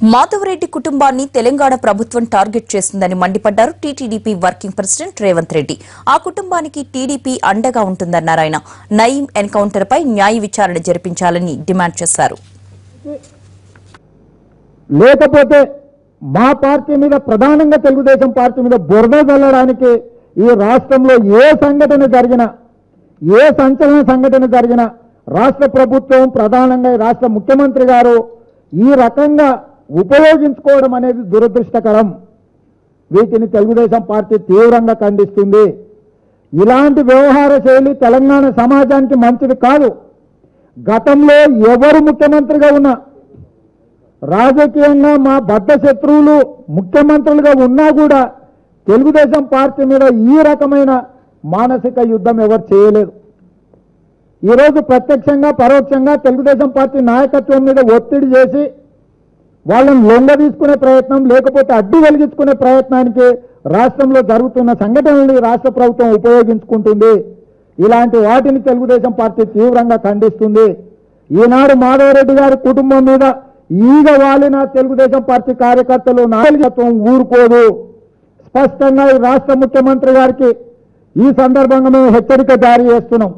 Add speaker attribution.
Speaker 1: మాధవరెడ్డి కుటుంబాన్ని తెలంగాణ ప్రభుత్వం టార్గెట్ చేస్తుందని మండిపడ్డారు TTDP working president Revanth Reddy. ఆ కుటుంబానికి టీడీపీ అండగా ఉంటుందన్నారు ఆయన. నయీం ఎన్కౌంటర్ పై న్యాయ విచారణ జరిపించాలని డిమాండ్ చేశారు.
Speaker 2: లేకపోతే మా పార్టీ మీద ప్రధానంగా తెలుగుదేశం పార్టీ మీద బురద చల్లడానికి ఈ రాష్ట్రంలో ఏ సంఘటన జరిగినా, ఏ సంచలన సంఘటన జరిగినా రాష్ట్ర ప్రభుత్వం ప్రధానంగా రాష్ట్ర ముఖ్యమంత్రి గారు ఈ రకంగా ఉపయోగించుకోవడం అనేది దురదృష్టకరం. వీటిని తెలుగుదేశం పార్టీ తీవ్రంగా ఖండిస్తుంది. ఇలాంటి వ్యవహార శైలి తెలంగాణ సమాజానికి మంచిది కాదు. గతంలో ఎవరు ముఖ్యమంత్రిగా ఉన్నా, రాజకీయంగా మా బద్ధ శత్రువులు ముఖ్యమంత్రులుగా ఉన్నా కూడా తెలుగుదేశం పార్టీ మీద ఈ రకమైన మానసిక యుద్ధం ఎవరు చేయలేదు. ఈరోజు ప్రత్యక్షంగా పరోక్షంగా తెలుగుదేశం పార్టీ నాయకత్వం మీద ఒత్తిడి చేసి వాళ్ళని లొంగ తీసుకునే ప్రయత్నం, లేకపోతే అడ్డు వెలిగించుకునే ప్రయత్నానికి రాష్ట్రంలో జరుగుతున్న సంఘటనల్ని రాష్ట్ర ప్రభుత్వం ఉపయోగించుకుంటుంది. ఇలాంటి వాటిని తెలుగుదేశం పార్టీ తీవ్రంగా ఖండిస్తుంది. ఈనాడు మాధవరెడ్డి గారి కుటుంబం మీద ఈగ వాలిన తెలుగుదేశం పార్టీ కార్యకర్తలు నాయకత్వం ఊరుకోదు. స్పష్టంగా ఈ రాష్ట్ర ముఖ్యమంత్రి గారికి ఈ సందర్భంగా మేము హెచ్చరిక జారీ చేస్తున్నాం.